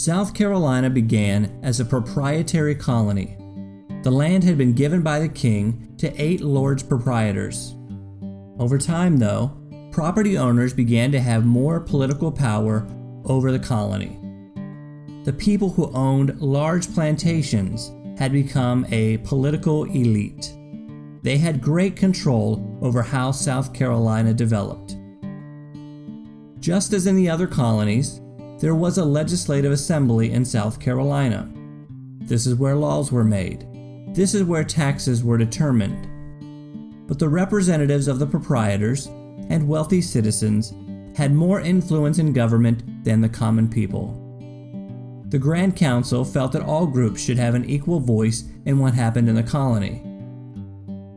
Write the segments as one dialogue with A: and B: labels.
A: South Carolina began as a proprietary colony. The land had been given by the king to 8 lords proprietors. Over time, though, property owners began to have more political power over the colony. The people who owned large plantations had become a political elite. They had great control over how South Carolina developed. Just as in the other colonies, there was a legislative assembly in South Carolina. This is where laws were made. This is where taxes were determined. But the representatives of the proprietors and wealthy citizens had more influence in government than the common people. The Grand Council felt that all groups should have an equal voice in what happened in the colony.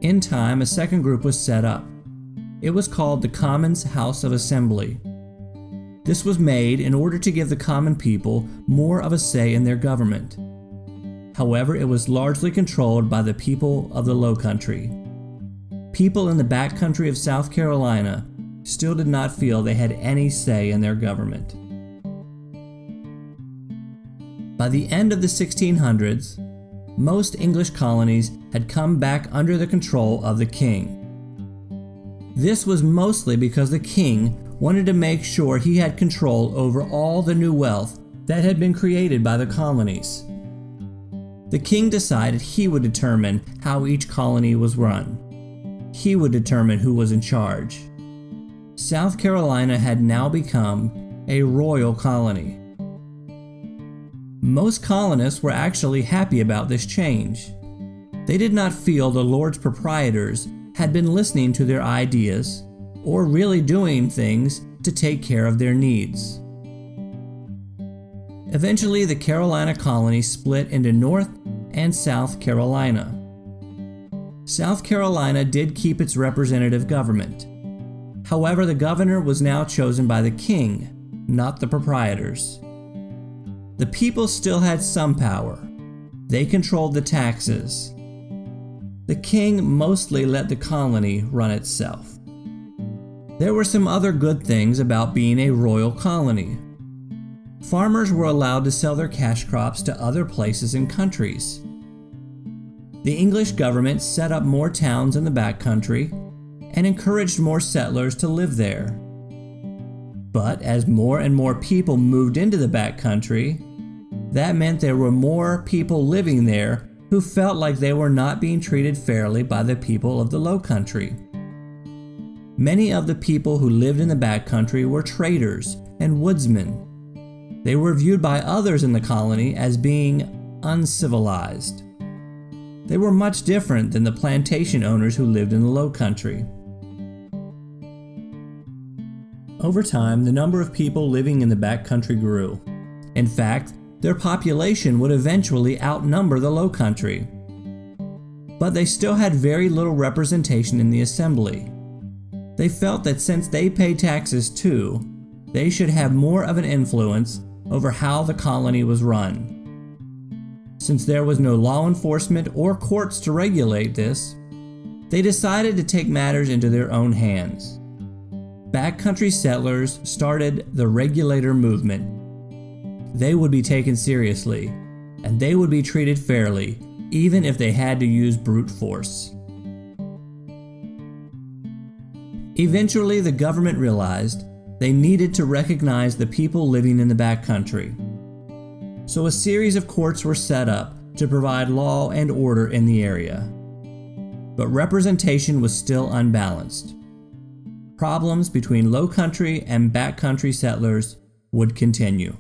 A: In time, a second group was set up. It was called the Commons House of Assembly. This was made in order to give the common people more of a say in their government. However, it was largely controlled by the people of the Low Country. People in the back country of South Carolina still did not feel they had any say in their government. By the end of the 1600s, most English colonies had come back under the control of the king. This was mostly because the king wanted to make sure he had control over all the new wealth that had been created by the colonies. The king decided he would determine how each colony was run. He would determine who was in charge. South Carolina had now become a royal colony. Most colonists were actually happy about this change. They did not feel the Lords Proprietors had been listening to their ideas or really doing things to take care of their needs. Eventually, the Carolina colony split into North and South Carolina. South Carolina did keep its representative government. However, the governor was now chosen by the king, not the proprietors. The people still had some power. They controlled the taxes. The king mostly let the colony run itself. There were some other good things about being a royal colony. Farmers were allowed to sell their cash crops to other places and countries. The English government set up more towns in the backcountry and encouraged more settlers to live there. But as more and more people moved into the backcountry, that meant there were more people living there who felt like they were not being treated fairly by the people of the Low Country. Many of the people who lived in the backcountry were traders and woodsmen. They were viewed by others in the colony as being uncivilized. They were much different than the plantation owners who lived in the Low Country. Over time, the number of people living in the backcountry grew. In fact, their population would eventually outnumber the Low Country. But they still had very little representation in the assembly. They felt that since they paid taxes too, they should have more of an influence over how the colony was run. Since there was no law enforcement or courts to regulate this, they decided to take matters into their own hands. Backcountry settlers started the Regulator Movement. They would be taken seriously, and they would be treated fairly, even if they had to use brute force. Eventually, the government realized they needed to recognize the people living in the backcountry. So a series of courts were set up to provide law and order in the area. But representation was still unbalanced. Problems between Low Country and backcountry settlers would continue.